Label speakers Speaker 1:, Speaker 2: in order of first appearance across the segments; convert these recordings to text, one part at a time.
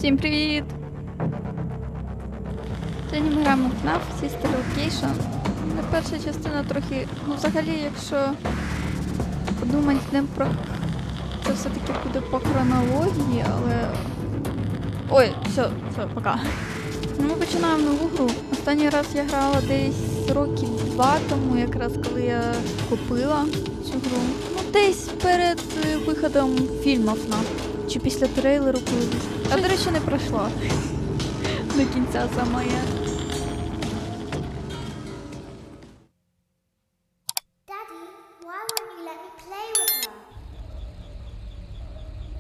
Speaker 1: Всім привіт! Сьогодні ми граємо в ФНАФ Sister Location. Перша частина трохи, взагалі, якщо подумати з ним про... Це все-таки буде по хронології, але... Ой, все, пока. Ми починаємо нову гру. Останній раз я грала десь років 2 тому, якраз коли я купила цю гру. Десь перед виходом фільму ФНАФ. Чи після трейлеру коли. А, до речі, не пройшла до кінця сама я.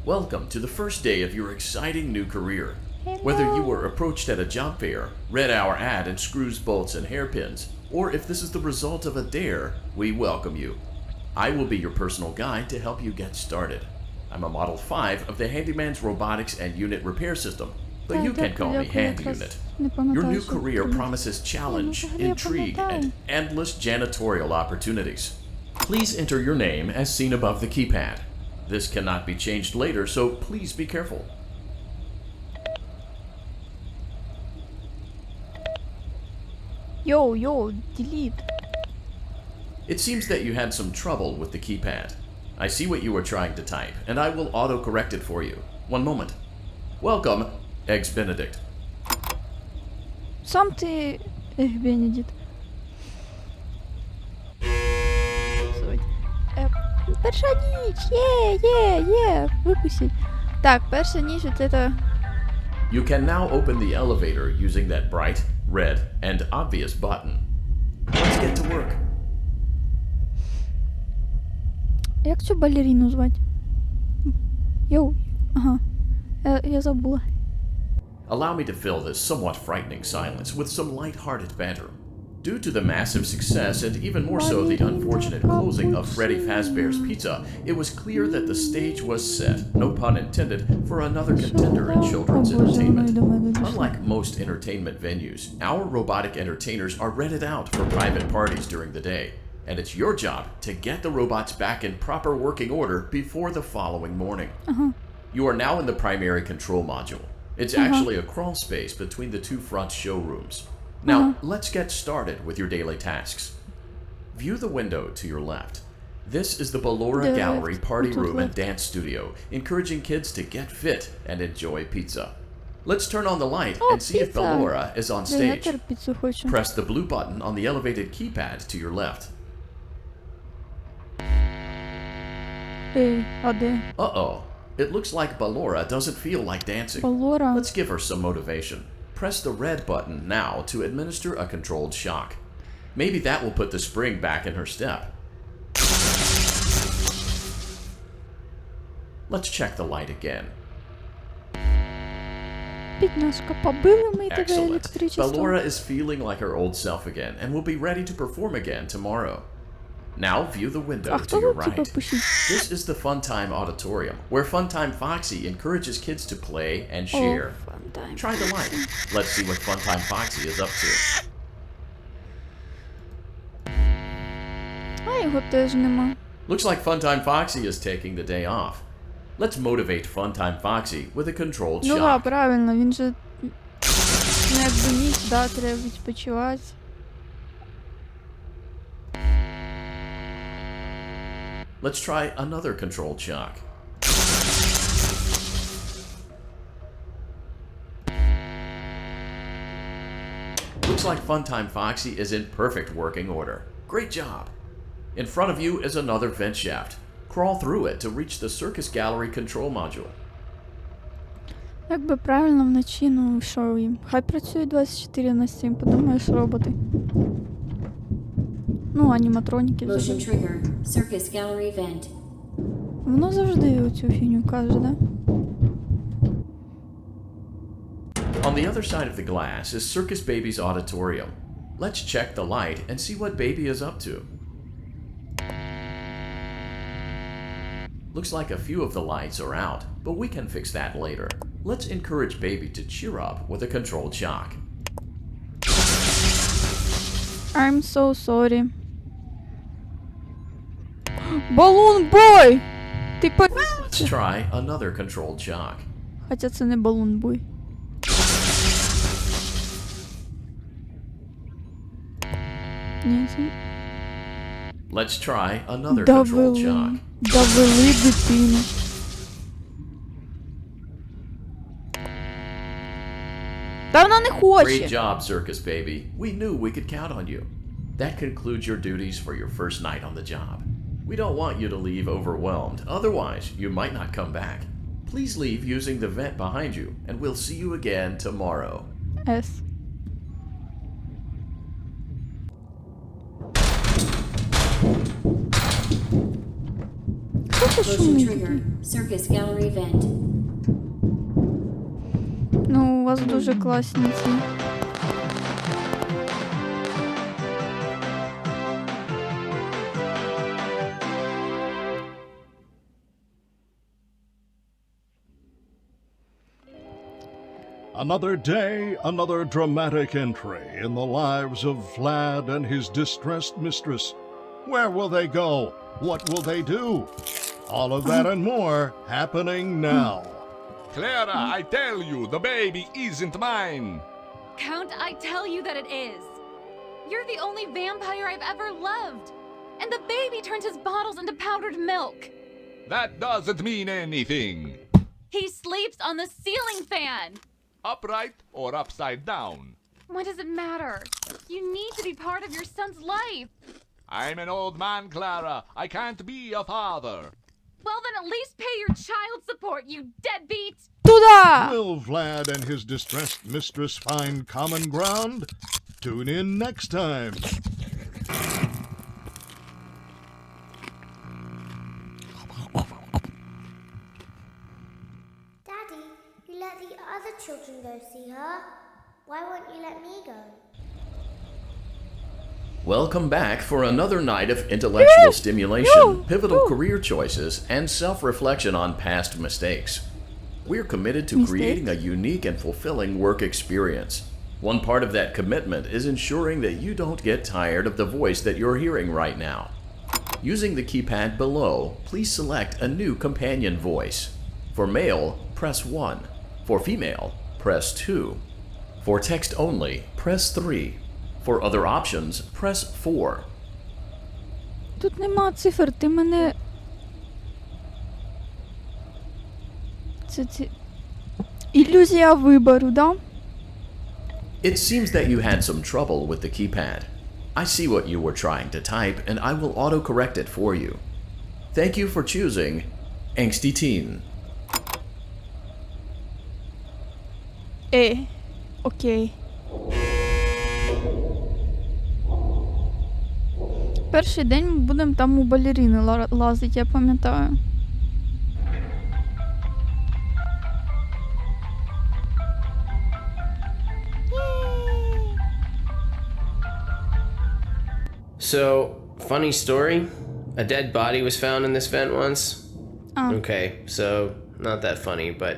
Speaker 2: Welcome to the first day of your exciting new career. Whether you were approached at a job fair, read our ad in screws, bolts, and hairpins, or if this is the result of a dare, we welcome you. I will be your personal guide to help you get started. I'm a Model 5 of the Handyman's Robotics and Unit Repair System, but you can call me Hand Unit. Your new career promises challenge, intrigue, and endless janitorial opportunities. Please enter your name as seen above the keypad. This cannot be changed later, so please be careful.
Speaker 1: Yo, delete.
Speaker 2: It seems that you had some trouble with the keypad. I see what you were trying to type, and I will auto-correct it for you. One moment. Welcome, Eggs Benedict.
Speaker 1: Сам ти, Бенедикт. Перша ніч, є, випустіть. Так, перша ніч, це...
Speaker 2: You can now open the elevator using that bright, red, and obvious button. Let's get to work.
Speaker 1: Як цю балерину звати? Йоу, ага. Я забула.
Speaker 2: Allow me to fill this somewhat frightening silence with some light-hearted banter. Due to the massive success and even more so the unfortunate closing of Freddy Fazbear's Pizza, it was clear that the stage was set, no pun intended, for another contender in children's entertainment. Unlike most entertainment venues, our robotic entertainers are rented out for private parties during the day, and it's your job to get the robots back in proper working order before the following morning. You are now in the primary control module. It's actually a crawl space between the two front showrooms. Now, let's get started with your daily tasks. View the window to your left. This is the Ballora Gallery party room and dance studio, encouraging kids to get fit and enjoy pizza. Let's turn on the light and see if Ballora is on stage. Press the blue button on the elevated keypad to your left. Uh-oh. It looks like Ballora doesn't feel like dancing. Let's give her some motivation. Press the red button now to administer a controlled shock. Maybe that will put the spring back in her step. Let's check the light again. Excellent. Ballora is feeling like her old self again and will be ready to perform again tomorrow. Now view the window to your right. This is the Funtime Auditorium, where Funtime Foxy encourages kids to play and share. Try the light. Let's see what Funtime Foxy is up to. Looks like Funtime Foxy is taking the day off. Let's motivate Funtime Foxy with a controlled shock.
Speaker 1: Ну да, правильно, він же не якби ніч, да, треба відпочивати.
Speaker 2: Let's try another controlled shock. Looks like Funtime Foxy is in perfect working order. Great job. In front of you is another vent shaft. Crawl through it to reach the Circus Gallery control module.
Speaker 1: Якби правильно вночі, ну що їм? Хай працюють 24/7, подумаєш, роботи. Ну, аніматроніки взагалі. Воно завжди оцю фігню каже, да?
Speaker 2: On the other side of the glass is Circus Baby's auditorium. Let's check the light and see what Baby is up to. Looks like a few of the lights are out, but we can fix that later. Let's encourage Baby to cheer up with a controlled shock.
Speaker 1: I'm so sorry. Balloon boy! Ти
Speaker 2: Let's try another controlled shock.
Speaker 1: Хоча це не балун буй. Ні, це...
Speaker 2: Let's try another controlled shock.
Speaker 1: Довели дитину. Та вона не хоче.
Speaker 2: Great job, Circus Baby. We knew we could count on you. That concludes your duties for your first night on the job. We don't want you to leave overwhelmed, otherwise you might not come back. Please leave using the vent behind you, and we'll see you again tomorrow.
Speaker 1: С. Хто це
Speaker 3: Motion
Speaker 1: шумить?
Speaker 3: trigger. Circus gallery vent.
Speaker 1: Ну, у вас дуже класні ці.
Speaker 4: Another day, another dramatic entry in the lives of Vlad and his distressed mistress. Where will they go? What will they do? All of that and more happening now.
Speaker 5: Clara, I tell you, the baby isn't mine.
Speaker 6: Count, I tell you that it is. You're the only vampire I've ever loved. And the baby turns his bottles into powdered milk.
Speaker 5: That doesn't mean anything.
Speaker 6: He sleeps on the ceiling fan.
Speaker 5: Upright or upside down.
Speaker 6: What does it matter? You need to be part of your son's life.
Speaker 5: I'm an old man, Clara. I can't be a father.
Speaker 6: Well, then at least pay your child support, you deadbeat.
Speaker 1: Туда!
Speaker 4: Will Vlad and his distressed mistress find common ground? Tune in next time.
Speaker 7: Daddy, you let the other children go see her. Why won't you let me go?
Speaker 2: Welcome back for another night of intellectual stimulation, pivotal career choices, and self-reflection on past mistakes. We're committed to creating a unique and fulfilling work experience. One part of that commitment is ensuring that you don't get tired of the voice that you're hearing right now. Using the keypad below, please select a new companion voice. For male, press 1. For female, press 2. For text only, press 3. For other options, press 4.
Speaker 1: Тут нема цифр, ти мене... Це... Ілюзія вибору, да?
Speaker 2: It seems that you had some trouble with the keypad. I see what you were trying to type, and I will autocorrect it for you. Thank you for choosing Angsty Teen.
Speaker 1: Окей. Перший день ми будемо там у балерини лазити, я пам'ятаю.
Speaker 8: So, funny story. A dead body was found in this vent once.
Speaker 1: Oh.
Speaker 8: Okay, so not that funny, but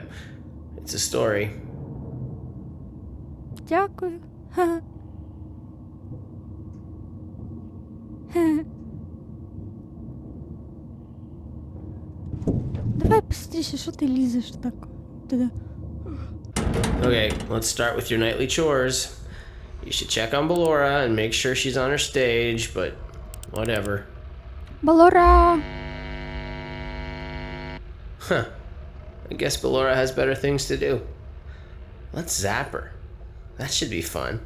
Speaker 8: it's a story.
Speaker 1: Дякую. Давай быстріше, що ти лізеш так? Туди.
Speaker 8: Okay, let's start with your nightly chores. You should check on Ballora and make sure she's on her stage, but whatever.
Speaker 1: Балора!
Speaker 8: Huh. I guess Ballora has better things to do. Let's zap her. That should be fun.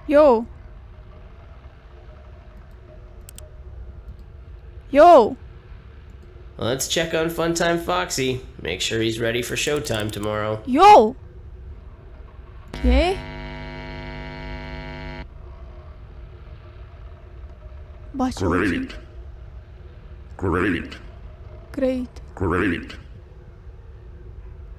Speaker 1: Йоу! Йоу!
Speaker 8: Let's check on Funtime Foxy. Make sure he's ready for showtime tomorrow.
Speaker 1: Йоу! Окей. Бачу.
Speaker 9: Great. Great.
Speaker 1: Great.
Speaker 9: Great.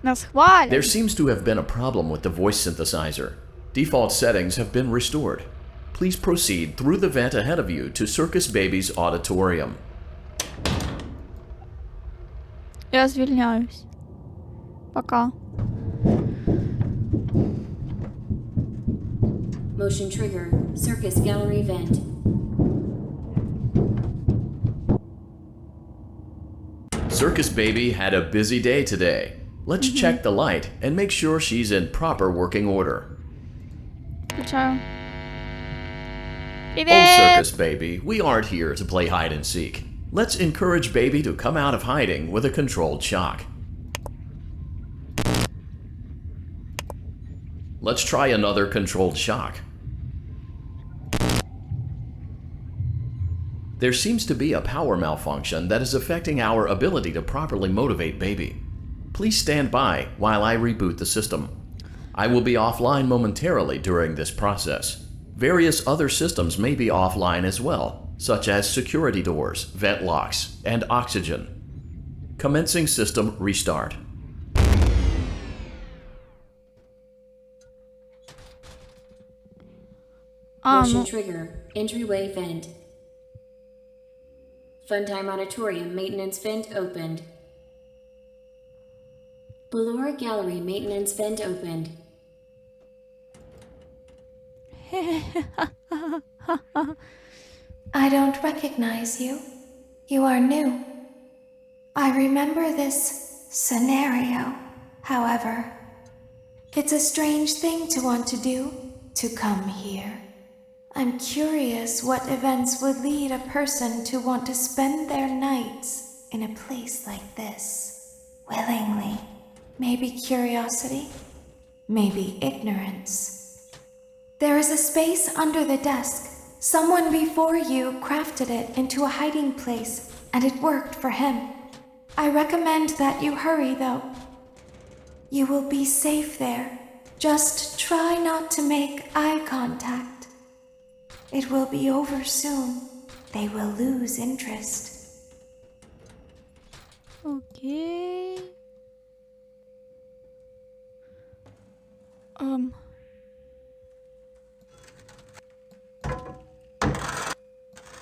Speaker 1: Нас хвалять.
Speaker 2: There seems to have been a problem with the voice synthesizer. Default settings have been restored. Please proceed through the vent ahead of you to Circus Baby's auditorium.
Speaker 1: Я звільняюсь. Пока.
Speaker 3: Motion trigger. Circus gallery vent.
Speaker 2: Circus Baby had a busy day today. Let's check the light and make sure she's in proper working order.
Speaker 1: Включаю.
Speaker 2: Oh,
Speaker 1: Привет!
Speaker 2: Circus Baby, we aren't here to play hide and seek. Let's encourage Baby to come out of hiding with a controlled shock. Let's try another controlled shock. There seems to be a power malfunction that is affecting our ability to properly motivate Baby. Please stand by while I reboot the system. I will be offline momentarily during this process. Various other systems may be offline as well, such as security doors, vent locks, and oxygen. Commencing system restart.
Speaker 3: Motion trigger. Entryway vent. Funtime Auditorium maintenance vent opened. Ballora Gallery maintenance vent opened.
Speaker 10: I don't recognize you. You are new. I remember this scenario, however. It's a strange thing to want to do, to come here. I'm curious what events would lead a person to want to spend their nights in a place like this. Willingly. Maybe curiosity, maybe ignorance. There is a space under the desk. Someone before you crafted it into a hiding place, and it worked for him. I recommend that you hurry, though. You will be safe there. Just try not to make eye contact. It will be over soon. They will lose interest.
Speaker 1: Окей.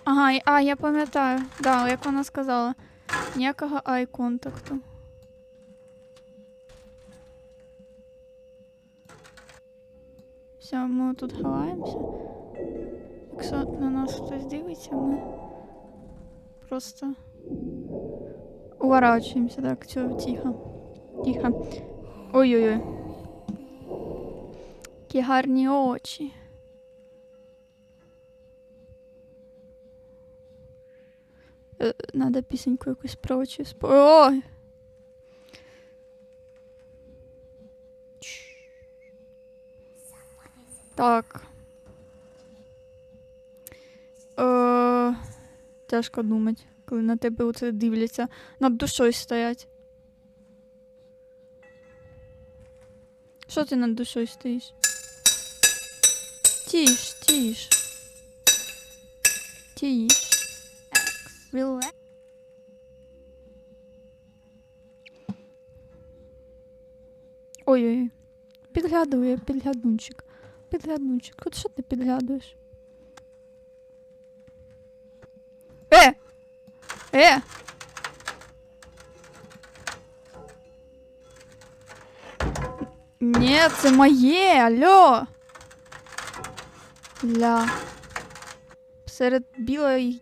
Speaker 1: Ага, я пам'ятаю. Да, як вона сказала. Ніякого ай-контакту. Все, ми тут ховаємося. Якщо на нас хтось дивиться, ми просто уворачуємося. Так, все, тихо. Тихо. Ой-ой-ой. Які гарні очі. Надо пісеньку якусь про очі Ой! Так. Тяжко думати, коли на тебе оце дивляться. Над душою стоять. Що ти над душою стоїш? Тише, тише. Тише. Relax. Ой-ой. Підглядує, підглядунчик. Підглядунчик. От що ти підглядуєш? Ні, це моє, алло. Ля. Серед білої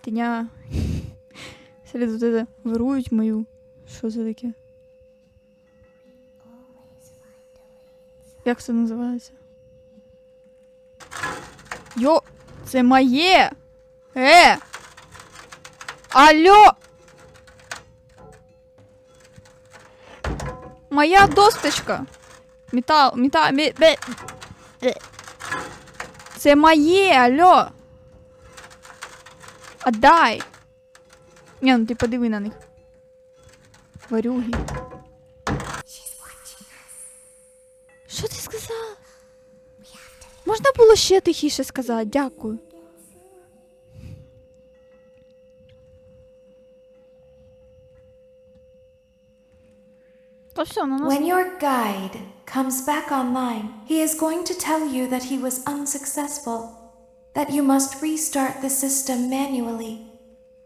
Speaker 1: дня. Серед вот это ворують мою. Що це таке? Як це називається? Йо, це моє! Алло! Моя досточка! Метал. Це моє, алло! Отдай! Ні, ну ти подиви на них. Варюги. Що ти сказала? Можна було ще тихіше сказати? Дякую. То все, на нас...
Speaker 10: When your guide comes back online, he is going to tell you that he was unsuccessful, that you must restart the system manually.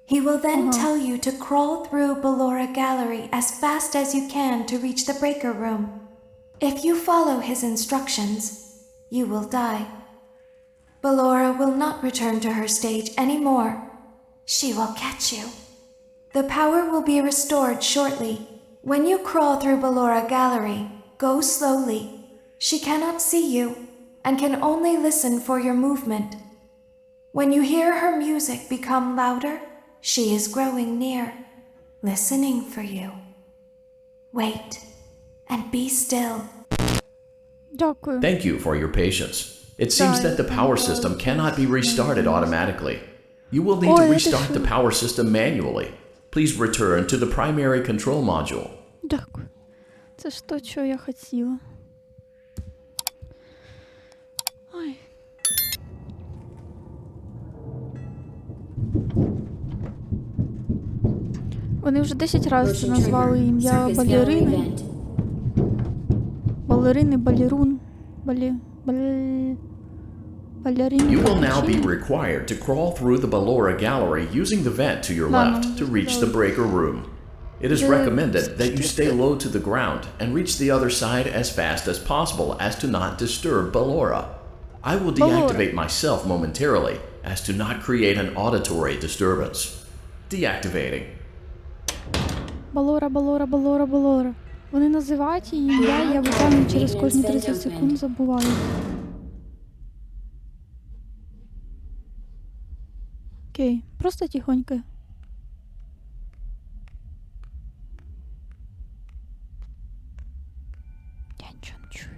Speaker 10: He will then tell you to crawl through Ballora Gallery as fast as you can to reach the breaker room. If you follow his instructions, you will die. Ballora will not return to her stage anymore. She will catch you. The power will be restored shortly. When you crawl through Ballora Gallery, go slowly. She cannot see you and can only listen for your movement. When you hear her music become louder, she is growing near, listening for you. Wait and be still.
Speaker 1: Дякую.
Speaker 2: Thank you for your patience. It seems that the power system cannot be restarted automatically. You will need to restart the power system manually. Please return to the primary control module.
Speaker 1: Дякую. Це ж то, що я хотіла. Ой. Вони вже 10 разів це назвали ім'я
Speaker 3: Circus Gallery
Speaker 1: балерини.
Speaker 3: event.
Speaker 1: Балерини, балерун, балерини.
Speaker 2: You will now be required to crawl through the Ballora Gallery using the vent to your left to reach the breaker room. It is recommended that you stay low to the ground and reach the other side as fast as possible as to not disturb Ballora. I will deactivate myself momentarily as to not create an auditory disturbance. Deactivating.
Speaker 1: Балора, балора, балора, балора. Вони називають її ім'я, я буквально через кожні 30 секунд забуваю. Окей, просто тихонько. Я нічого не чую.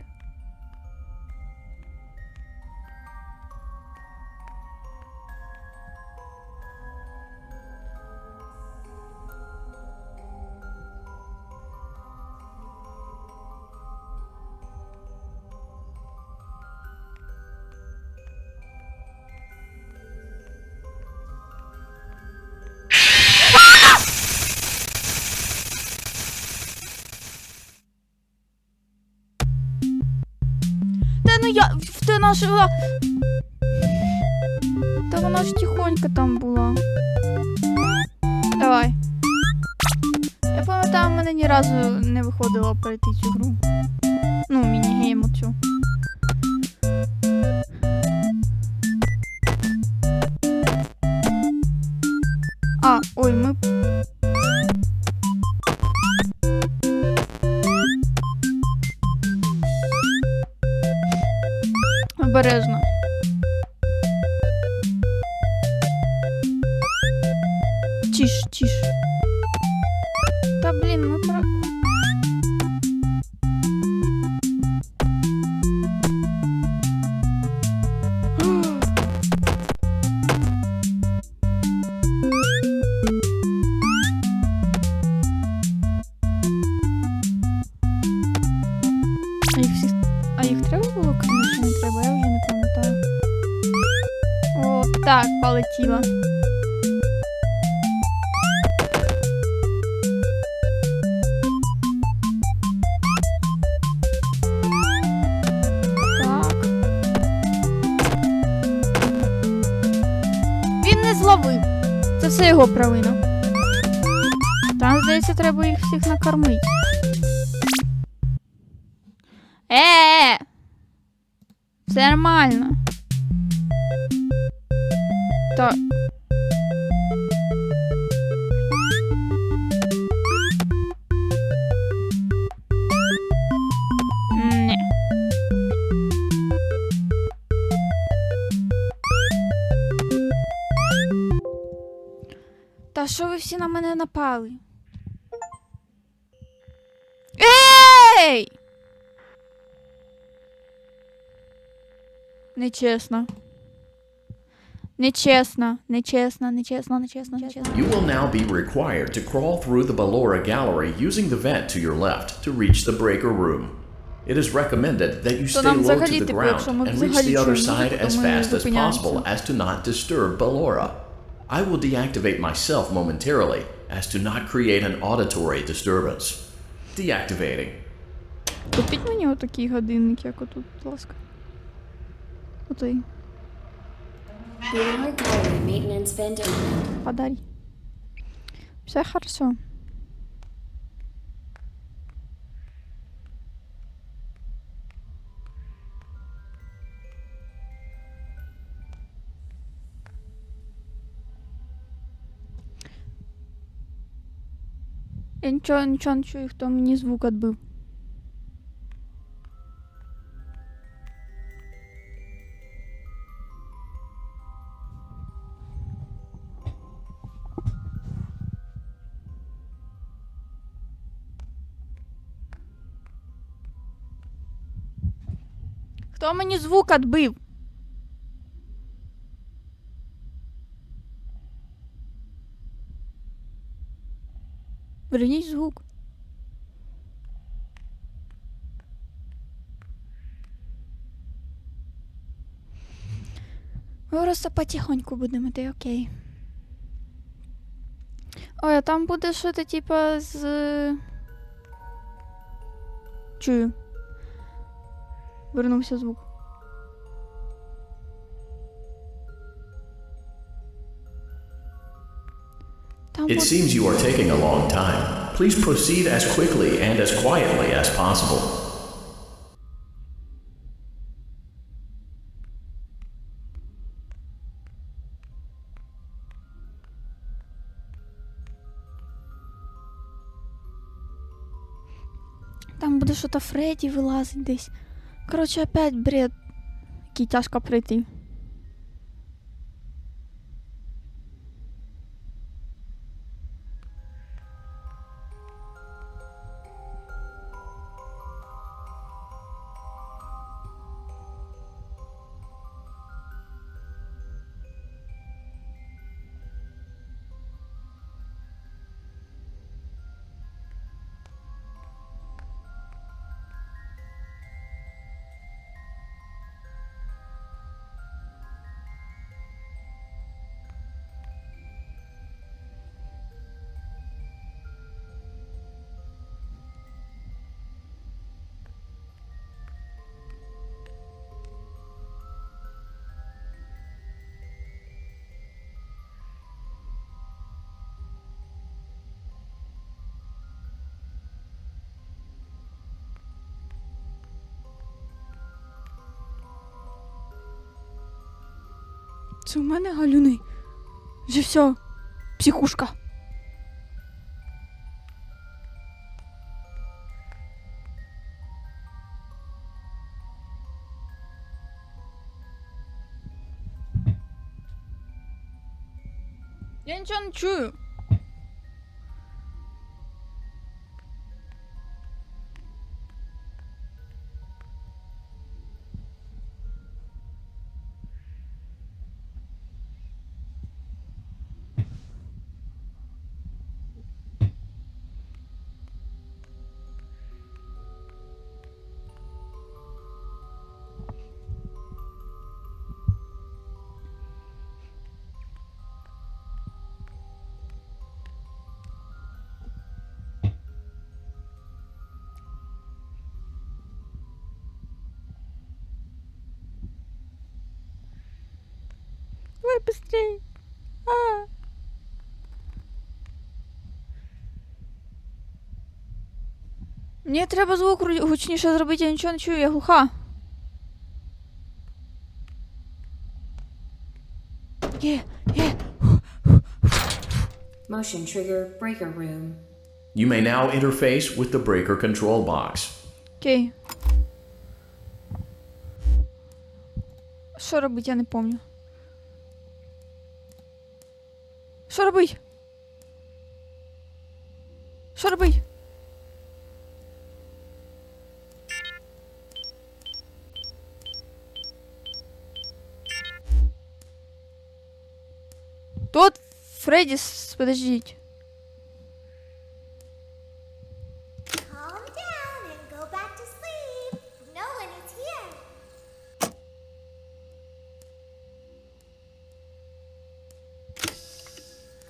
Speaker 1: Та наша... Та вона ж тихонько там була. Давай. Я пам'ятаю, в мене ні разу не виходило пройти цю гру. Ну, міні-гейм оцю. Ой, ми... Обережно. Тише, тише. Та блін, ну про... А їх треба було крити, чи не треба? Я вже не пам'ятаю. О, так, полетіла. Так. Він не зловив. Це все його провина. Там, здається, треба їх всіх накормити. Все нормально. Так. Ні. Та що ви всі на мене напали? Ей! Нечесно. Нечесно, нечесно, нечесно, нечесно, нечесно.
Speaker 2: You will now be required to crawl through the Ballora Gallery using the vent to your left to reach the breaker room. It is recommended that you stay low to the ground and reach the other side as fast as possible as to not disturb Ballora. I will deactivate myself momentarily as to not create an auditory disturbance. Deactivating.
Speaker 1: Купіть мені отакий годинник, як отут, будь ласка. Отой.
Speaker 3: Ballora Gallery maintenance vent opened.
Speaker 1: Подари. Все хорошо. Я нічого не чую, хто мені звук відбив. Хто мені звук відбив? Верніть звук. Ми просто потихоньку будемо йти, окей. Ой, а там буде щось типа з... Чую. Вернувся звук.
Speaker 2: It seems you are taking a long time. Please proceed as quickly and as quietly as possible.
Speaker 1: Там буде що-то Фредді вилазить десь. Коротше, опять бред. Який тяжко пройти. Це у мене галюни. Вже все. Психушка. Я нічого не чую. Давай быстрей. Мені треба звук гучніше зробити, я нічого не чую, я глуха. Є.
Speaker 3: Motion trigger breaker room.
Speaker 2: You may now interface with the breaker control box.
Speaker 1: Окей. Що робити, я не пам'ятаю. Що робить? Що робить? Тут Фредді, подождіть.
Speaker 7: Calm down and go back to sleep. No one is here.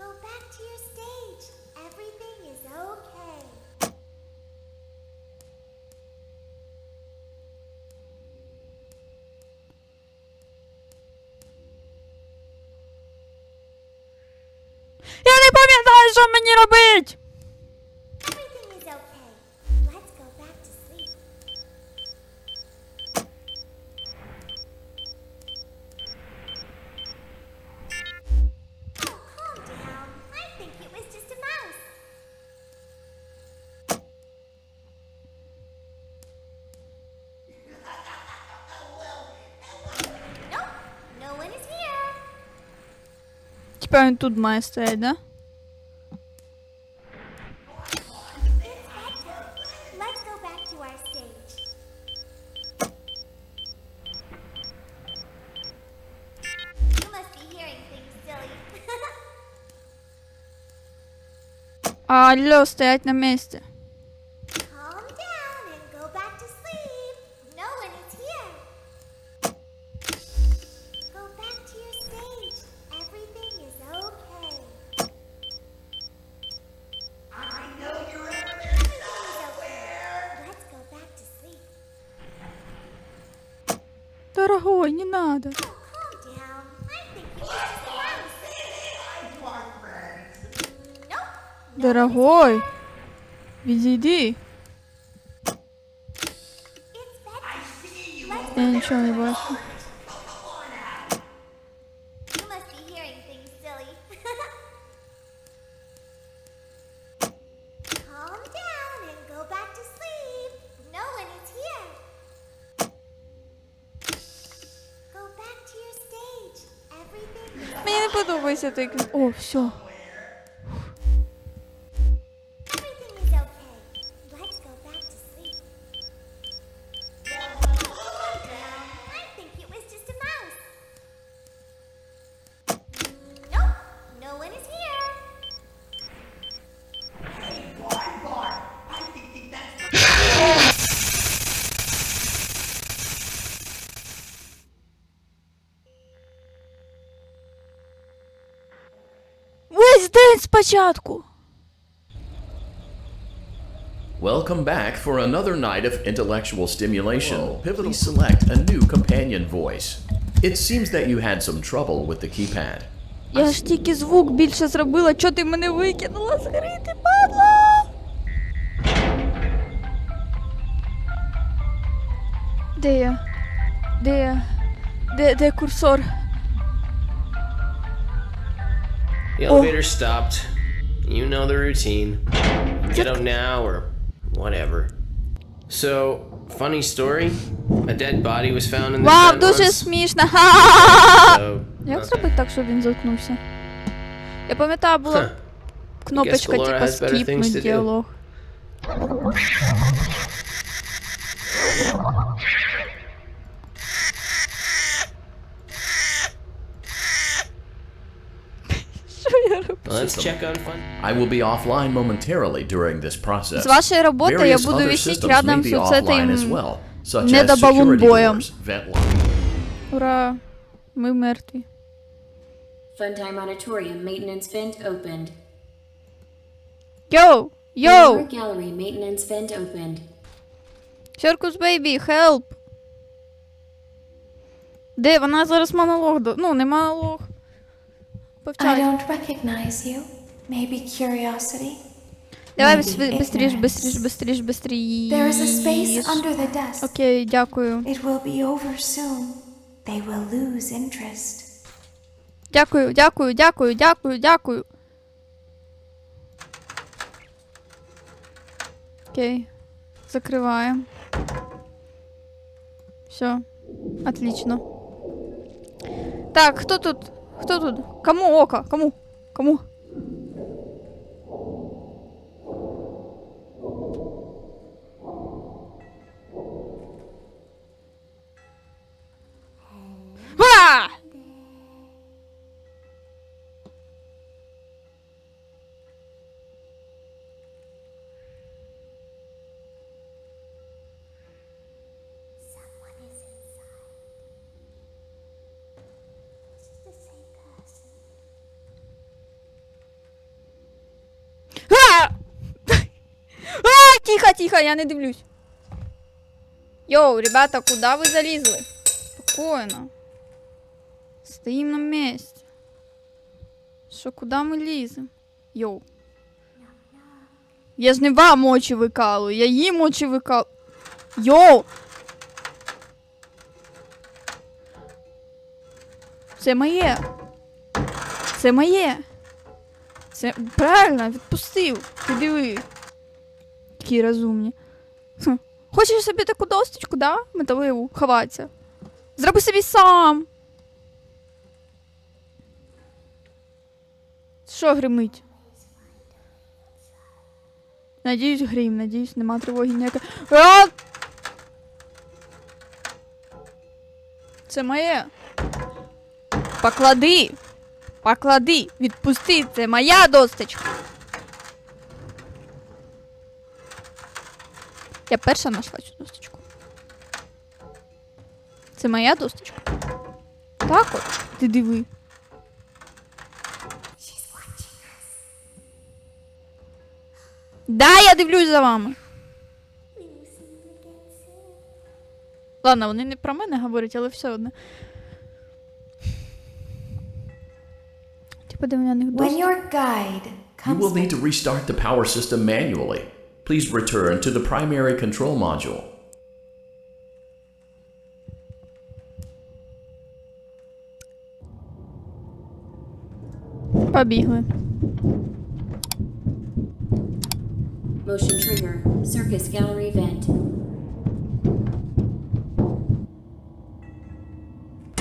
Speaker 7: Go back to your stage. Everything is okay.
Speaker 1: Я не пам'ятаю, що мені робить!
Speaker 7: Everything is okay. Let's go back to sleep. Oh, calm down. I think it was just a mouse.
Speaker 1: принципі, він тут має стояти, да?
Speaker 7: Let's go back to our stage. You must be hearing things, silly.
Speaker 1: Алло, стоять на місці.
Speaker 7: Calm down and go back to sleep. No one is here. Go back to your stage. Everything is okay. I know you're everything is okay. Let's go back to sleep.
Speaker 1: Дорогой, не надо.
Speaker 7: Oh, calm down. I think you should just mouse. Nope.
Speaker 1: Дорогой, відійди.
Speaker 7: It's bedtime. Let's
Speaker 1: Я нічого не бачу.
Speaker 7: You must be hearing things, silly. Calm down and go back to sleep. No one is here. Go back to your stage. Everything is
Speaker 1: Мені не подобається той. О, все.
Speaker 7: everything is okay. Let's go back to sleep. Calm down. I think it was just a mouse. Nope. No one is here.
Speaker 1: Весь день спочатку.
Speaker 2: Welcome back for another night of intellectual stimulation. Please select a new companion voice. It seems that you had some trouble with the keypad.
Speaker 1: Я ж тільки звук більше зробила, чого ти мене викинула з гри, ти падла? Де я? Де я? Де курсор?
Speaker 8: The elevator stopped. You know the routine. Get out now or whatever. So, funny story. A dead body was found in the
Speaker 1: Вау,
Speaker 8: vent
Speaker 1: дуже
Speaker 8: once.
Speaker 1: смішно. Ха-ха-ха!
Speaker 8: So,
Speaker 1: Як зробити так, щоб він заткнувся? Я пам'ятаю, була кнопочка,
Speaker 8: Guess Laura
Speaker 1: типа
Speaker 8: has better things to
Speaker 1: скіпнуть
Speaker 8: do.
Speaker 1: діалог. Що я роблю?
Speaker 8: let's check on fun.
Speaker 2: I will be offline momentarily during this process.
Speaker 1: З вашої роботи я
Speaker 2: Various
Speaker 1: буду
Speaker 2: other
Speaker 1: висіти
Speaker 2: systems
Speaker 1: рядом
Speaker 2: may
Speaker 1: з
Speaker 2: be offline as
Speaker 1: оцим
Speaker 2: well, such as
Speaker 1: недобалунбоєм.
Speaker 2: security doors, vent lines.
Speaker 1: Ура, ми мертві.
Speaker 3: Funtime Auditorium maintenance vent opened.
Speaker 1: Йоу! Йоу!
Speaker 3: Lower gallery maintenance vent opened.
Speaker 1: Circus Baby, help! Де? Вона зараз монолог. Ну, не монолог.
Speaker 10: I
Speaker 1: Повчать.
Speaker 10: don't recognize you. Maybe curiosity.
Speaker 1: Давай
Speaker 10: Maybe
Speaker 1: быстріш,
Speaker 10: ignorance.
Speaker 1: быстріш, быстріш, быстріш.
Speaker 10: There is a space under the desk.
Speaker 1: Окей, дякую.
Speaker 10: It will be over soon. They will lose interest.
Speaker 1: Дякую, дякую, дякую, дякую, дякую. Окей. Закриваємо. Все. Отлично. Так, хто тут? Хто тут? Кому око? Кому? Кому? Ха!
Speaker 7: Someone is inside. It's the same person.
Speaker 1: А! А, тихо, тихо, я не дивлюсь. Йоу, ребята, куда вы залезли? Спокойно. Стоим на месте. Що, куди ми ліземо? Йоу. Я ж не вам очі викалую, я їм очі викалую. Йоу! Це моє. Це моє. Це правильно, відпустив. Ти диви. Такі розумні. Хм. Хочеш собі таку досточку, да? Металеву, ховатися. Зроби собі сам. Що гримить? Надіюсь, грім, надіюсь, нема тривоги ніякої. А! Це моє. Поклади. Поклади. Відпусти. Це моя досточка. Я перша знайшла цю досточку. Це моя досточка. Так от. Ти диви. Да, я дивлюсь за вами. Ладно, вони не про мене говорять, але все одно. Типа, де в них
Speaker 10: When
Speaker 1: доступ.
Speaker 10: your guide
Speaker 2: You
Speaker 10: comes
Speaker 2: will need to restart the power system manually. Please return to the primary control module.
Speaker 1: Побігли.
Speaker 3: Motion trigger. Circus gallery vent.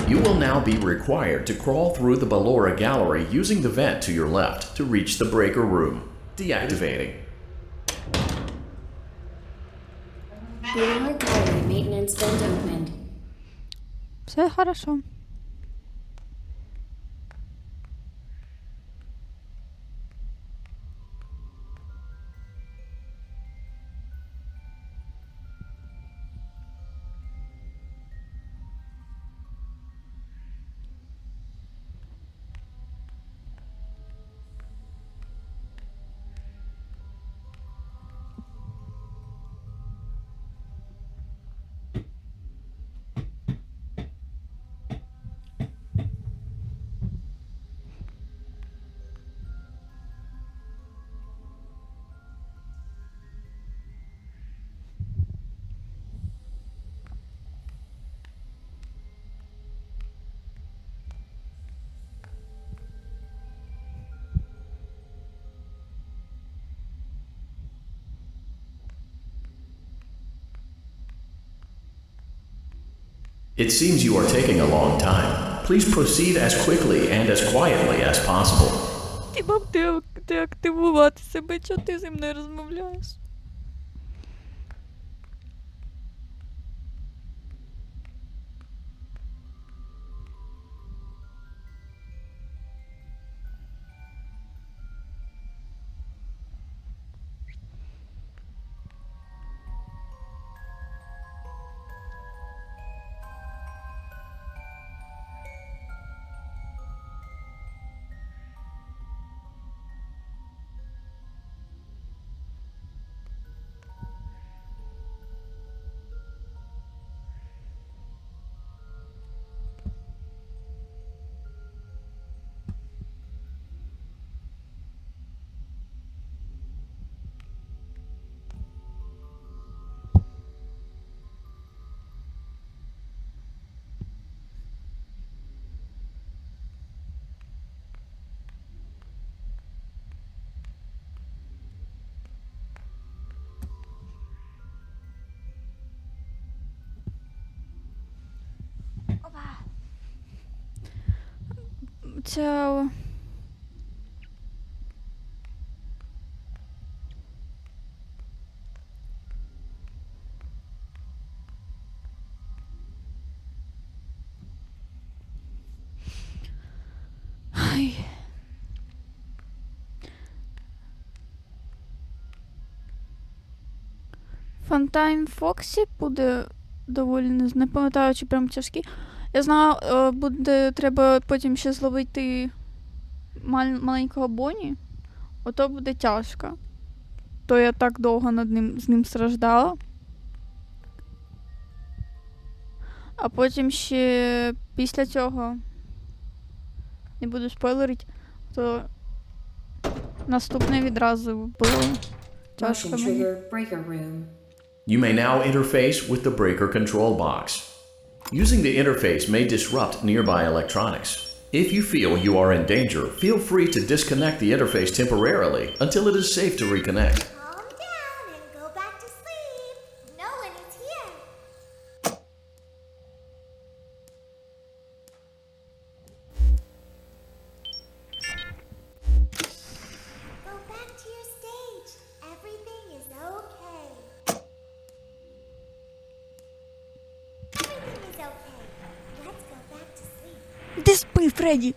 Speaker 2: You will now be required to crawl through the Ballora gallery using the vent to your left to reach the breaker room. Deactivating.
Speaker 3: ВІДЕО gallery maintenance vent opened.
Speaker 1: Все хорошо.
Speaker 2: It seems you are taking a long time. Please proceed as quickly and as quietly as possible.
Speaker 1: Ти мав деактивувати себе, чого ти зі мною розмовляєш? Ця... Ай. Фонтайн Фоксі буде доволі, не пам'ятаю, чи прям тяжкий. Я знаю, буде треба потім ще зловити маленького Бонні. Ото буде тяжко. То я так довго з ним страждала. А потім ще після цього, не буду спойлерити, то наступне відразу було тяжко
Speaker 3: Motion
Speaker 1: мені.
Speaker 3: trigger breaker room.
Speaker 2: You may now interface with the breaker control box. Using the interface may disrupt nearby electronics. If you feel you are in danger, feel free to disconnect the interface temporarily until it is safe to reconnect.
Speaker 7: Calm down and go back to sleep. No one is here.
Speaker 1: Спи, Фредді!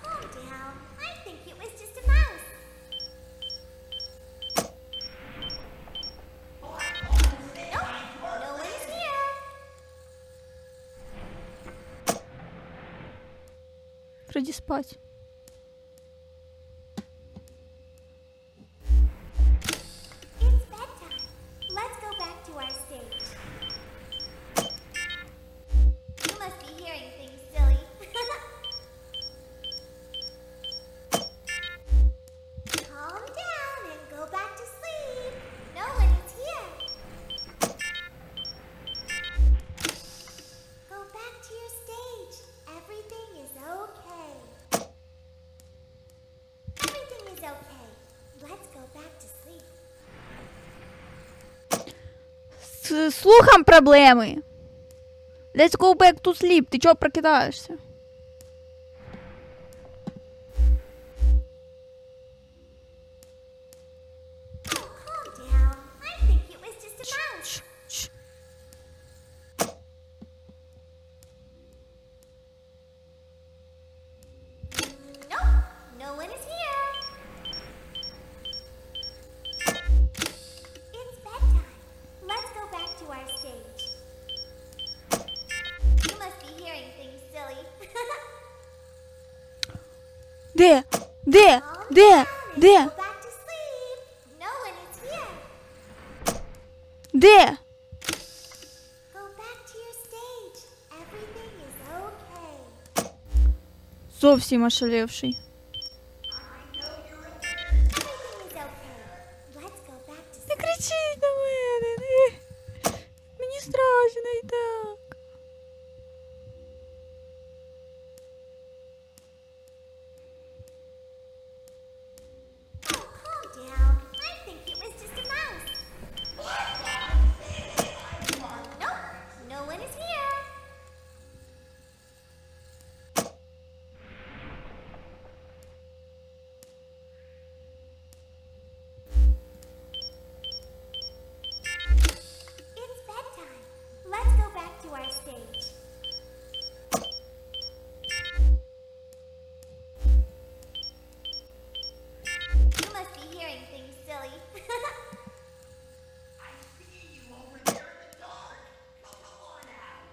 Speaker 7: Calm down. I think it was just a mouse. Nope, no one's here.
Speaker 1: Фредді спать.
Speaker 7: It's bedtime. Let's go back to our stage. You must be hearing things, silly. Calm down and go back to sleep. No one is here. Go back to your stage. Everything is okay. Everything is okay. Let's go back to sleep.
Speaker 1: З слухом проблеми. Let's go back to sleep. Ти чого прокидаєшся?
Speaker 7: Oh, calm down. I think it was just a mouse. Nope, no one is here. It's bedtime. Let's go back to our stage. You must be hearing things, silly.
Speaker 1: Де? Де?
Speaker 7: Calm
Speaker 1: Де?
Speaker 7: down and
Speaker 1: Де?
Speaker 7: go back to sleep. No one is here.
Speaker 1: Де?
Speaker 7: Go back to your stage. Everything is okay.
Speaker 1: Зовсім ошалевший.
Speaker 7: Everything is okay. Let's go back to
Speaker 1: Не
Speaker 7: sleep.
Speaker 1: кричіть на мене. Не. Мені страшно і так.
Speaker 7: Oh, calm down. I think it was just a mouse. Nope, no one is here. It's bedtime. Let's go back to our stage. You must be hearing things, silly. I see you over there in the dark. Come on out.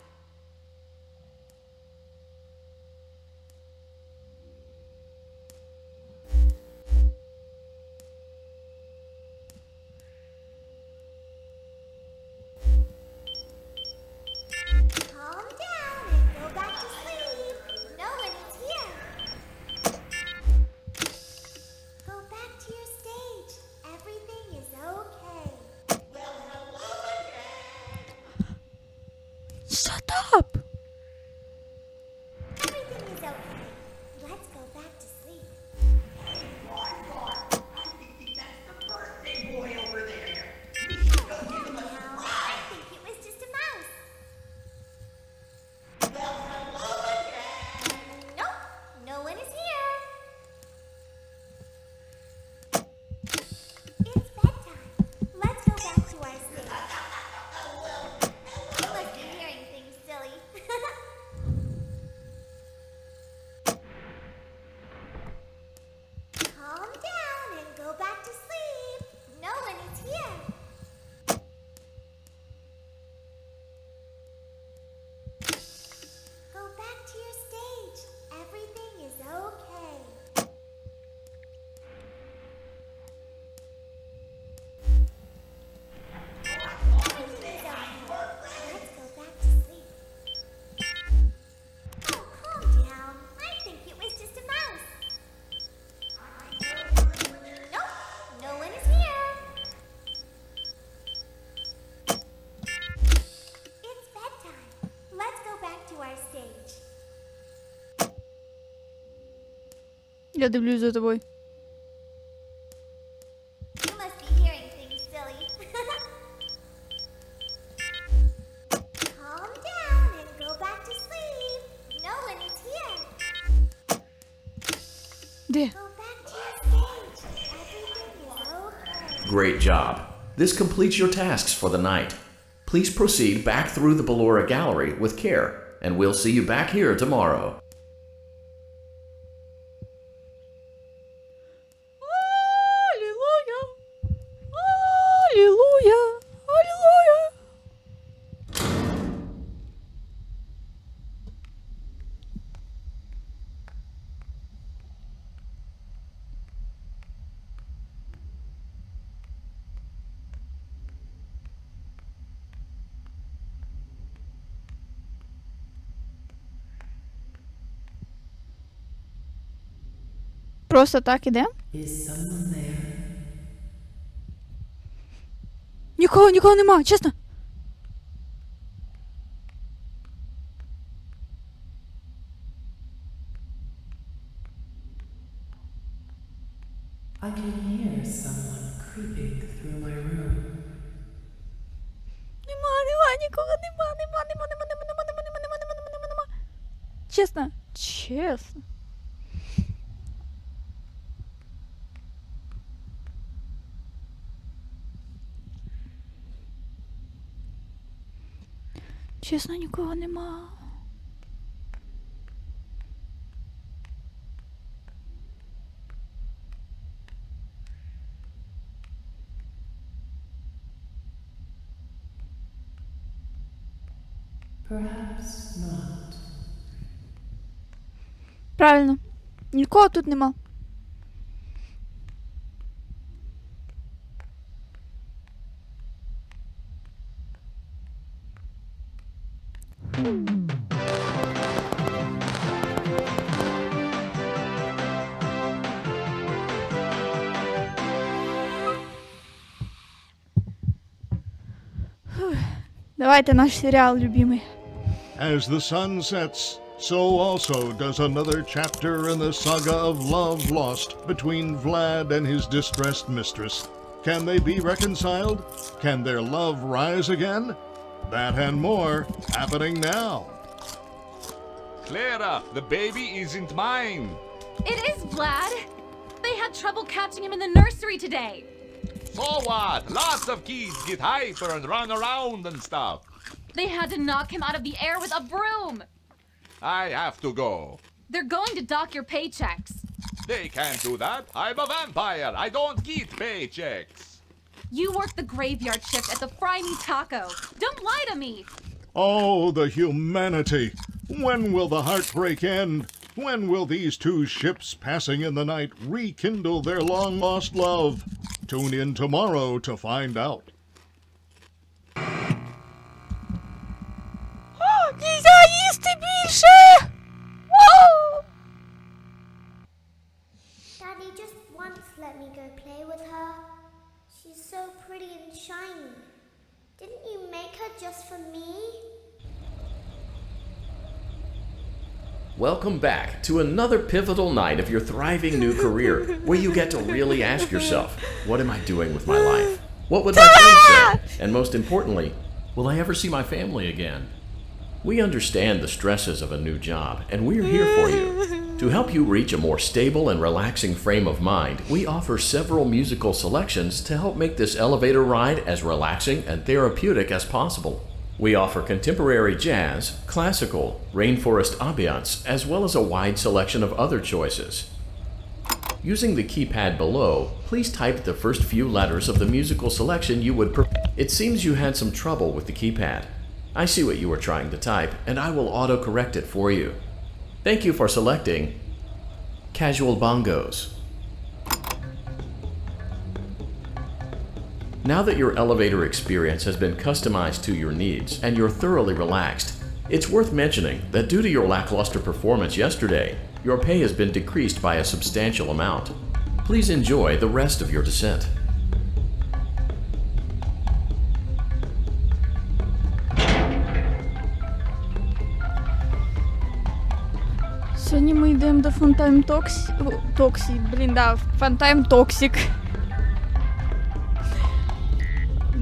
Speaker 7: Calm down and go back to sleep. No one is here. Go back to your stage. Everything is okay. Well, hello again.
Speaker 1: Shut up!
Speaker 7: Everything is okay. Let's go back to sleep. I think it was just a mouse. Well, hello again. Nope, no one is here. It's bedtime. Let's go back to our stage. You must be hearing things, silly. Calm down and go back to sleep. No one is here. Go back to your stage. Everything is okay. Everything is okay. Let's go back to sleep. Oh, calm down. I think it was just a mouse. Nope, no one is here. It's bedtime. Let's go back to our stage.
Speaker 1: Я дивлюсь за тобою.
Speaker 7: You must be hearing things, silly. Calm down and go back to sleep. No one is here.
Speaker 1: Де?
Speaker 7: Go back to your stage. Everything is okay.
Speaker 2: Great job. This completes your tasks for the night. Please proceed back through the Ballora Gallery with care, and we'll see you back here tomorrow.
Speaker 1: Алілуя! Алілуя! Алілуя! Просто так іде? Нікого нема, чесно.
Speaker 11: I can hear someone creeping through my room.
Speaker 1: Нема, нікого нема. Чесно. Чесно, нікого нема.
Speaker 11: Perhaps not.
Speaker 1: Правильно. Нікого тут нема. Давайте наш серіал любимий.
Speaker 4: As the sun sets, so also does another chapter in the saga of love lost between Vlad and his distressed mistress. Can they be reconciled? Can their love rise again? That and more happening now.
Speaker 5: Clara, the baby isn't mine.
Speaker 6: It is Vlad. They had trouble catching him in the nursery today.
Speaker 5: So what? Lots of kids get hyper and run around and stuff.
Speaker 6: They had to knock him out of the air with a broom.
Speaker 5: I have to go.
Speaker 6: They're going to dock your paychecks.
Speaker 5: They can't do that. I'm a vampire. I don't get paychecks.
Speaker 6: You work the graveyard shift at the Fry Me Taco. Don't lie to me.
Speaker 4: Oh, the humanity! When will the heartbreak end? When will these two ships passing in the night rekindle their long-lost love? Tune in tomorrow to find out.
Speaker 1: Нельзя їсти більше! Вау!
Speaker 7: Daddy just once let me go play with her. She's so pretty and shiny. Didn't you make her just for me?
Speaker 2: Welcome back to another pivotal night of your thriving new career, where you get to really ask yourself, what am I doing with my life? What would my friends say? And most importantly, will I ever see my family again? We understand the stresses of a new job, and we're here for you. To help you reach a more stable and relaxing frame of mind, we offer several musical selections to help make this elevator ride as relaxing and therapeutic as possible. We offer contemporary jazz, classical, rainforest ambiance, as well as a wide selection of other choices. Using the keypad below, please type the first few letters of the musical selection you would prefer. It seems you had some trouble with the keypad. I see what you were trying to type, and I will auto-correct it for you. Thank you for selecting Casual Bongos. Now that your elevator experience has been customized to your needs and you're thoroughly relaxed, it's worth mentioning that due to your lackluster performance yesterday, your pay has been decreased by a substantial amount. Please enjoy the rest of your descent.
Speaker 1: Сьогодні ми йдемо до Фантайм Токсі. Фантайм Токсик.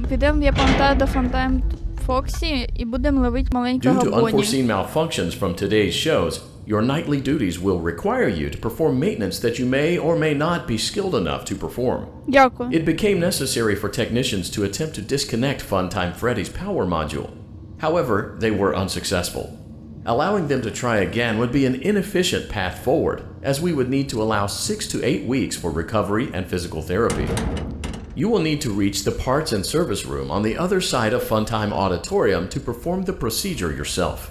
Speaker 1: Підемо, я пам'ятаю, до Фантайм Фоксі і будемо ловити маленького
Speaker 2: Due to
Speaker 1: Бонні.
Speaker 2: unforeseen malfunctions from today's shows, your nightly duties will require you to perform maintenance that you may or may not be skilled enough to perform.
Speaker 1: Дякую.
Speaker 2: It became necessary for technicians to attempt to disconnect Funtime Freddy's power module. However, they were unsuccessful. Allowing them to try again would be an inefficient path forward, as we would need to allow 6 to 8 weeks for recovery and physical therapy. You will need to reach the parts and service room on the other side of Funtime Auditorium to perform the procedure yourself.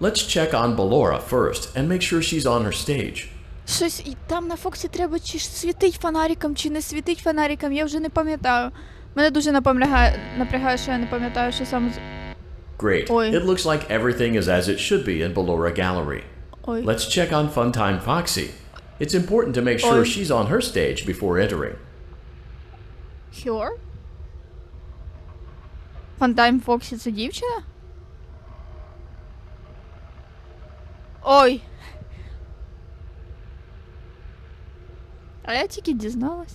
Speaker 2: Let's check on Ballora first and make sure she's on her stage.
Speaker 1: Щось і там на Фоксі треба чи світить фонариком, чи не світить фонариком, я вже не пам'ятаю. Мене дуже напрягає, що я не пам'ятаю, що саме...
Speaker 2: Great.
Speaker 1: Ой.
Speaker 2: It looks like everything is as it should be in Ballora Gallery.
Speaker 1: Ой.
Speaker 2: Let's check on Funtime Foxy. It's important to make sure
Speaker 1: Ой.
Speaker 2: she's on her stage before entering.
Speaker 1: Her? Funtime Foxy — це дівчина? Ой. А я тільки дізналась.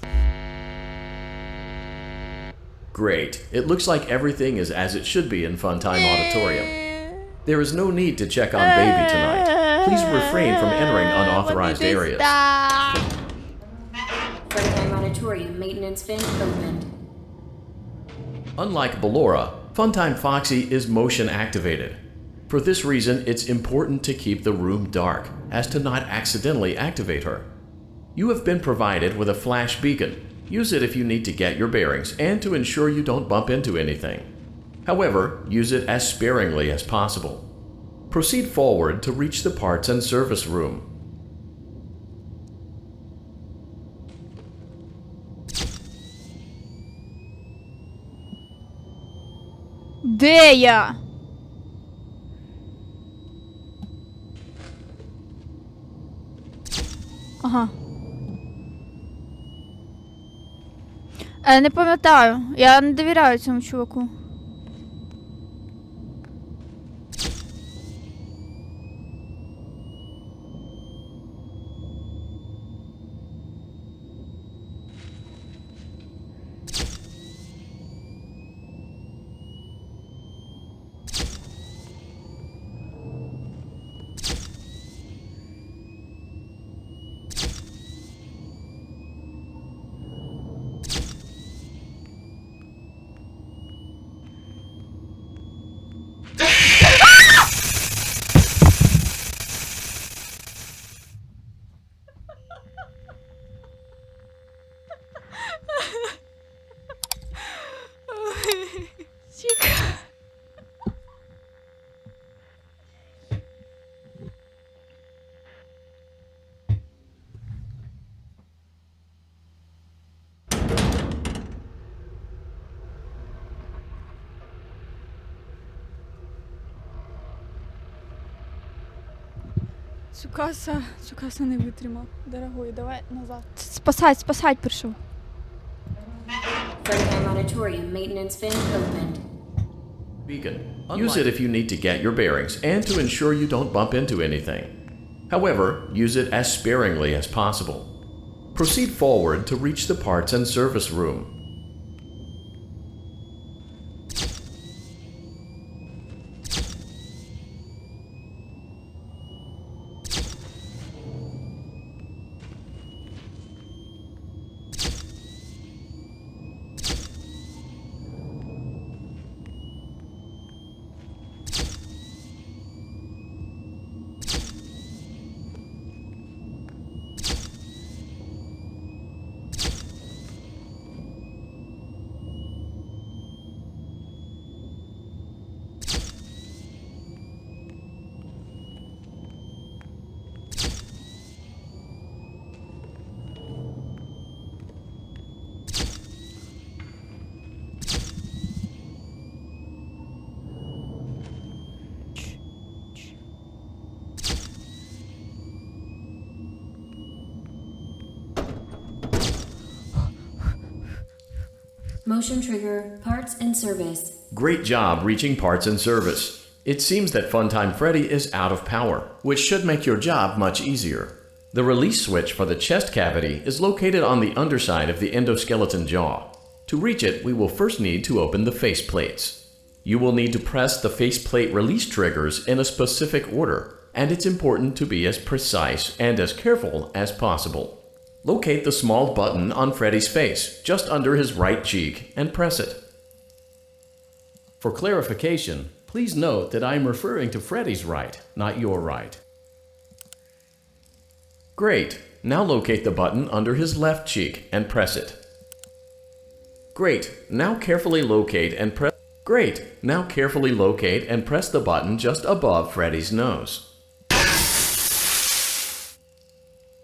Speaker 2: Great. It looks like everything is as it should be in Funtime Auditorium. There is no need to check on Baby tonight. Please refrain from entering unauthorized areas.
Speaker 3: Funtime Auditorium maintenance vent opened.
Speaker 2: Unlike Ballora, Funtime Foxy is motion activated. For this reason, it's important to keep the room dark, as to not accidentally activate her. You have been provided with a flash beacon. Use it if you need to get your bearings and to ensure you don't bump into anything. However, use it as sparingly as possible. Proceed forward to reach the parts and service room.
Speaker 1: Де я? Ага. Не пам'ятаю. Я не довіряю цьому чуваку. Цукаса не витримав. Дорогой, давай назад. Спасать прийшов.
Speaker 3: Funtime Auditorium maintenance vent opened.
Speaker 2: Beacon. Use it if you need to get your bearings and to ensure you don't bump into anything. However, use it as sparingly as possible. Proceed forward to reach the parts and service room.
Speaker 3: Motion trigger, parts and service.
Speaker 2: Great job reaching parts and service. It seems that Funtime Freddy is out of power, which should make your job much easier. The release switch for the chest cavity is located on the underside of the endoskeleton jaw. To reach it, we will first need to open the face plates. You will need to press the faceplate release triggers in a specific order. and it's important to be as precise and as careful as possible. Locate the small button on Freddy's face, just under his right cheek, and press it. For clarification, please note that I'm referring to Freddy's right, not your right. Great. Now locate the button under his left cheek and press it. Great. Now carefully locate and press the button just above Freddy's nose.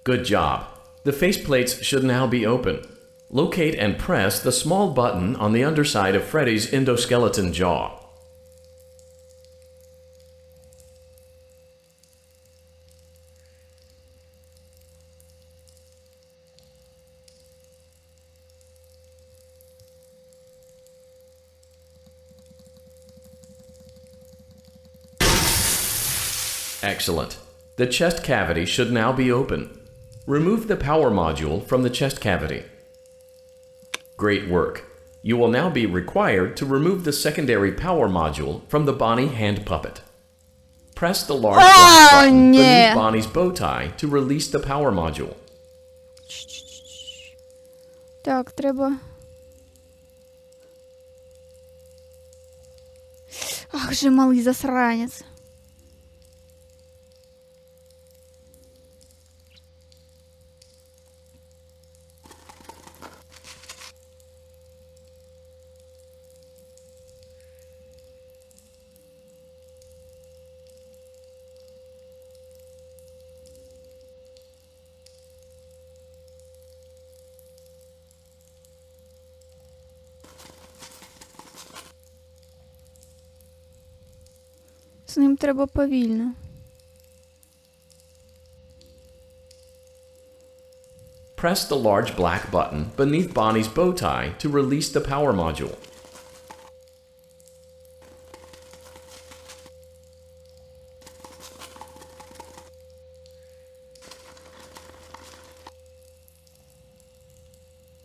Speaker 2: Good job. The faceplates should now be open. Locate and press the small button on the underside of Freddy's endoskeleton jaw. Excellent. The chest cavity should now be open. Remove the power module from the chest cavity. Great work. You will now be required to remove the secondary power module from the Bonnie hand puppet. Press the large black button beneath Bonnie's bow tie to release the power module.
Speaker 1: Так, треба... Ах же малий засранець. З ним треба повільно.
Speaker 2: Press the large black button beneath Bonnie's bow tie to release the power module.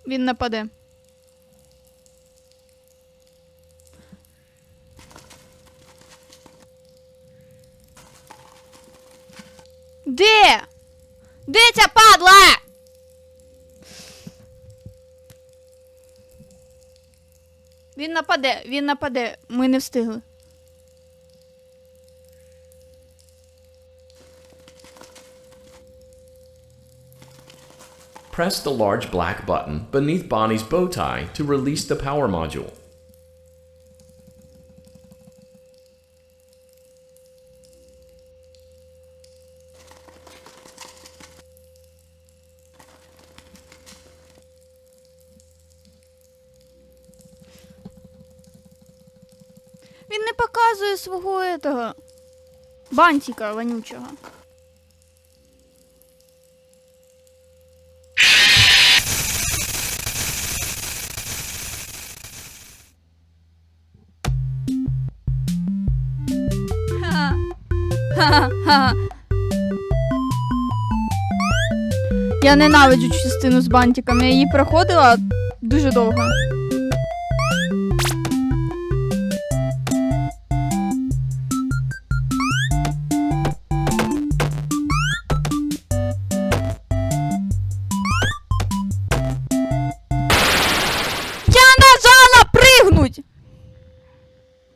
Speaker 1: Він нападе. Де? Де ця падла? Він нападе. Ми не встигли.
Speaker 2: Press the large black button beneath Bonnie's bow tie to release the power module.
Speaker 1: Він не показує свого этого бантика вонючого. Ха-ха-ха. Я ненавиджу частину з бантиками. Я її проходила дуже довго.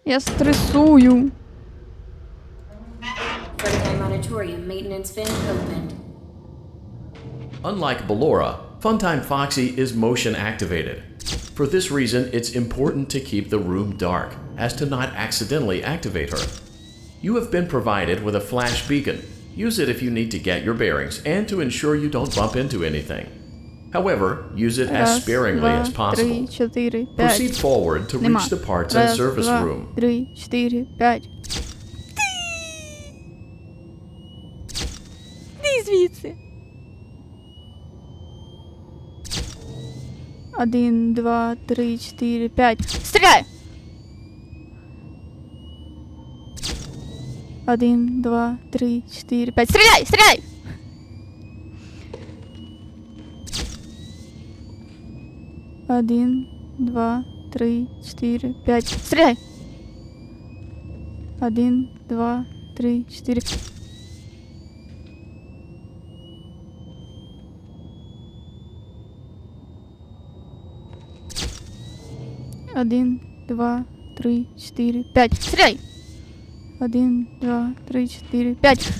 Speaker 1: Я стресую.
Speaker 3: Freddy Auditorium maintenance fin opened.
Speaker 2: Unlike Ballora, Funtime Foxy is motion activated. For this reason, it's important to keep the room dark, as to not accidentally activate her. You have been provided with a flash beacon. Use it if you need to get your bearings and to ensure you don't bump into anything. However, use it as sparingly as possible. Proceed forward to reach the parts and service room.
Speaker 1: 3, 4, 5. Іди звідси. 1, 2, 3, 4, 5. Стріляй! 1, 2, 3, 4, 5. Стріляй! Стріляй! Один, два, три, 4, 5. Стреляй! 1, 2, 3, 4. 1, 2, 3, 4, 5. Стріляй! 1, 2, 3, 4, 5.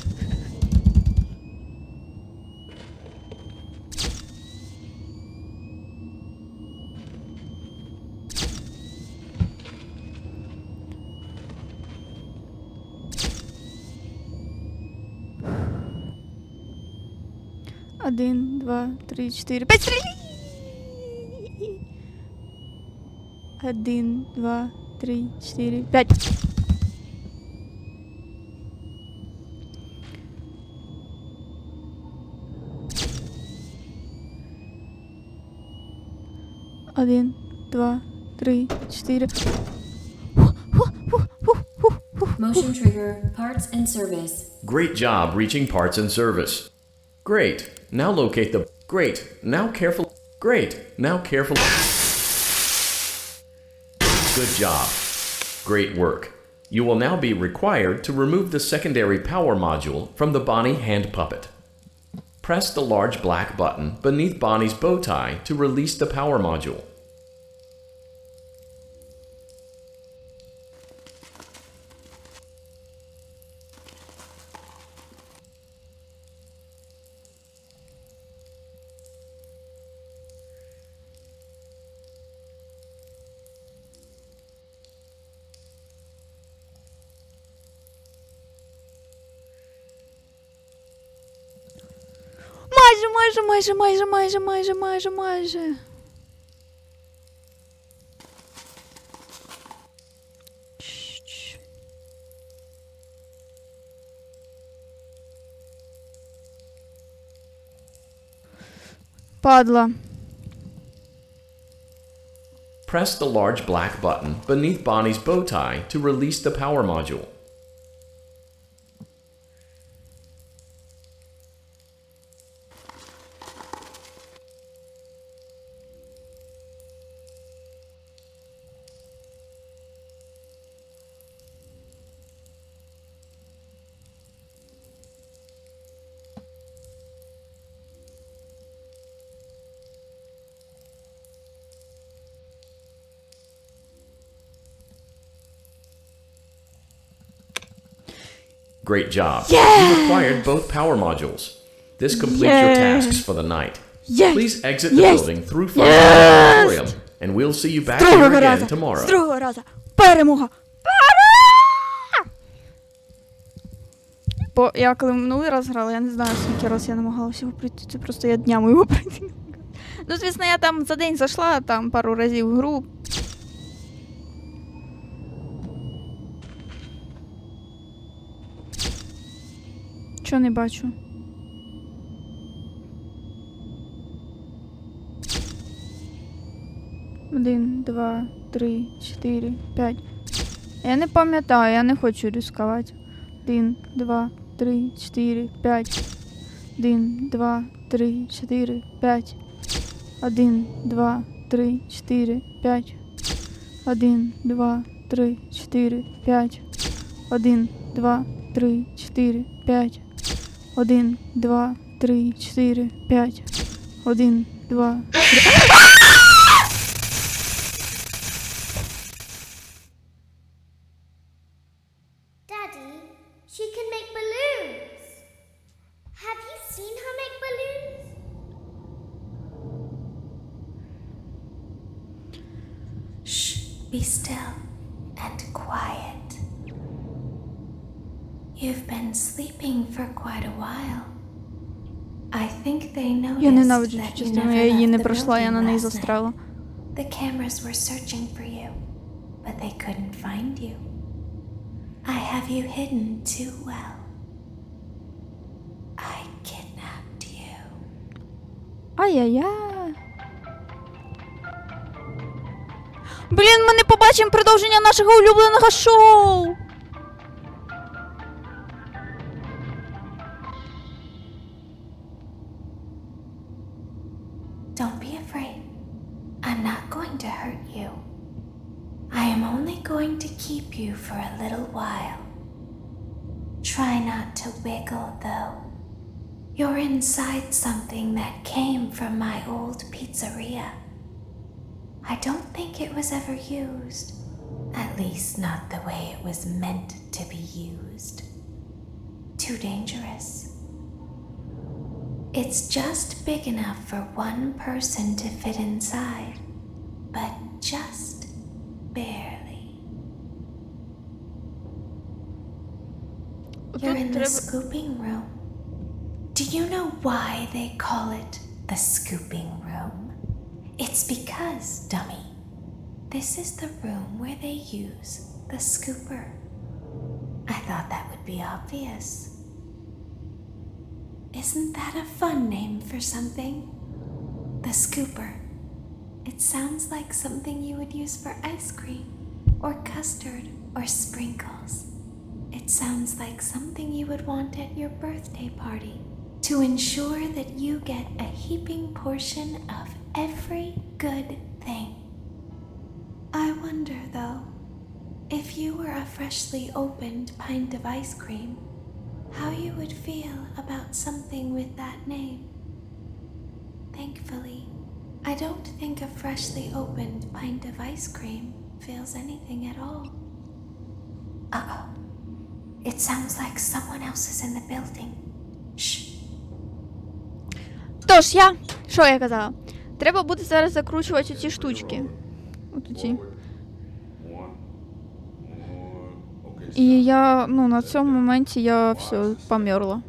Speaker 1: Один, два, три, 4, 5. Стріляй! 1, 2, 3, 4, 5. Один, два, три, 4.
Speaker 3: Motion trigger, parts and service.
Speaker 2: Great job reaching parts and service. Great. Now locate the... Great. Now careful... Great. Now careful... Good job. Great work. You will now be required to remove the secondary power module from the Bonnie hand puppet. Press the large black button beneath Bonnie's bow tie to release the power module.
Speaker 1: Майже. Падла.
Speaker 2: Press the large black button beneath Bonnie's bow tie to release the power module. Great job. You acquired both power modules. This completes your tasks for the night. Please exit the building through front of the auditorium, and we'll see you back here again tomorrow.
Speaker 1: З другого раза. Перемога. Бо я коли минулий раз грала, я не знаю, скільки раз я намагалася його пройти. Це просто я днями його пройти. Ну, звісно, я там за день зайшла, там пару разів в гру. Чого не бачу? Один, два, три, 4, 5. Я не пам'ятаю, я не хочу ризикувати. 1, 2, 3, 4, 5. 1, 2, 3, 4, 5. 1, 2, 3, 4, 5. 1, 2, 3, 4, 5. 1, 2, 3, 4, 5. 1, 2, 3, 4, 5. 1, 2, 3.
Speaker 7: Daddy, she can make balloons. Have you seen her make balloons?
Speaker 10: Shh, be still and quiet. You've been sleeping for quite a while. I think they
Speaker 1: Я
Speaker 10: noticed
Speaker 1: ненавиджу
Speaker 10: that
Speaker 1: цю
Speaker 10: you
Speaker 1: частину,
Speaker 10: never
Speaker 1: я її не
Speaker 10: left the
Speaker 1: пройшла, я на
Speaker 10: building
Speaker 1: неї
Speaker 10: last
Speaker 1: застряла.
Speaker 10: night. The cameras were searching for you, but they couldn't find you. I have you hidden too well. I kidnapped you.
Speaker 1: Ай-яй-яй. Блін, ми не побачимо продовження нашого улюбленого шоу.
Speaker 10: Don't be afraid. I'm not going to hurt you. I am only going to keep you for a little while. Try not to wiggle, though. You're inside something that came from my old pizzeria. I don't think it was ever used. At least not the way it was meant to be used. Too dangerous. It's just big enough for one person to fit inside, but just barely. You're in the scooping room. Do you know why they call it the scooping room? It's because, dummy, this is the room where they use the scooper. I thought that would be obvious. Isn't that a fun name for something? The scooper. It sounds like something you would use for ice cream, or custard, or sprinkles. It sounds like something you would want at your birthday party to ensure that you get a heaping portion of every good thing. I wonder, though, if you were a freshly opened pint of ice cream, how you would feel about something with that name. Thankfully, I don't think a freshly opened pint of ice cream feels anything at all. Uh-oh. It sounds like someone else is in the building. Shh.
Speaker 1: Тож що я казала? Треба буде зараз закручувати ці штучки. Оці. І я, на цьому моменті я все померла.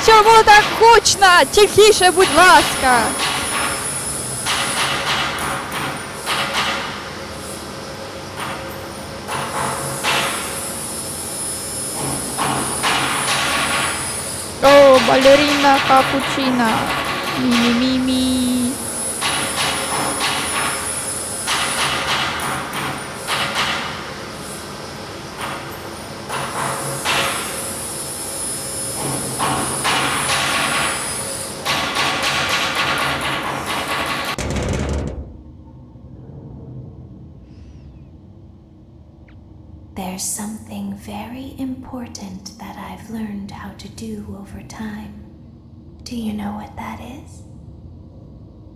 Speaker 1: Чому так гучно? Тихіше, будь ласка! О, балерина капучино. Ми-ми-ми-ми.
Speaker 10: There's something very important that I've learned how to do over time. Do you know what that is?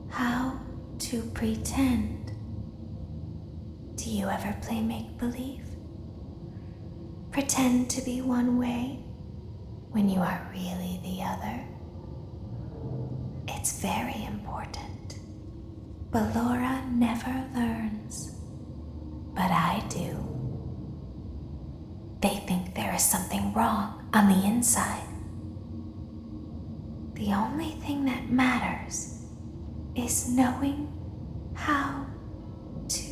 Speaker 10: How to pretend. Do you ever play make-believe? Pretend to be one way when you are really the other. It's very important. Ballora never learns, but I do. They think there is something wrong on the inside. The only thing that matters is knowing how to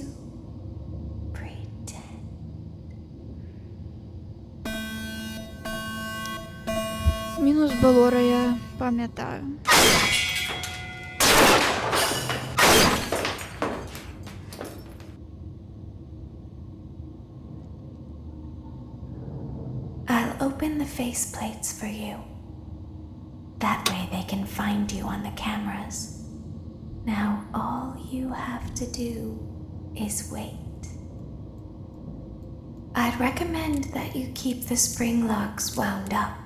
Speaker 10: pretend.
Speaker 1: Мінус Балора я пам'ятаю.
Speaker 10: Open the faceplates for you. That way they can find you on the cameras. Now all you have to do is wait. I'd recommend that you keep the spring locks wound up.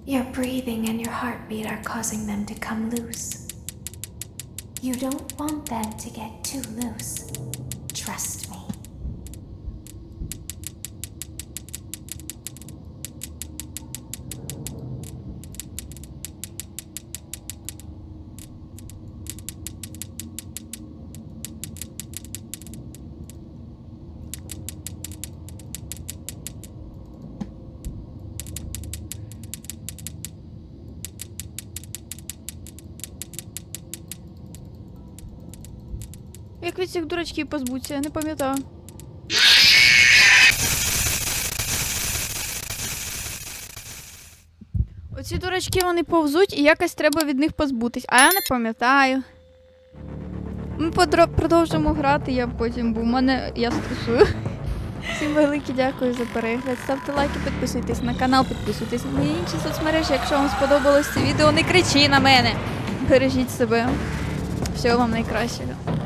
Speaker 10: Your breathing and your heartbeat are causing them to come loose. You don't want them to get too loose. Trust me.
Speaker 1: Як від цих дурачків позбутися, я не пам'ятаю. Ці дурачки, вони повзуть і якось треба від них позбутись. А я не пам'ятаю. Ми продовжимо грати, я потім, бо я стресую. Всім велике дякую за перегляд. Ставте лайки, підписуйтесь на канал, підписуйтесь на мої інші соцмережі. Якщо вам сподобалось це відео, не кричи на мене. Бережіть себе. Всього вам найкращого.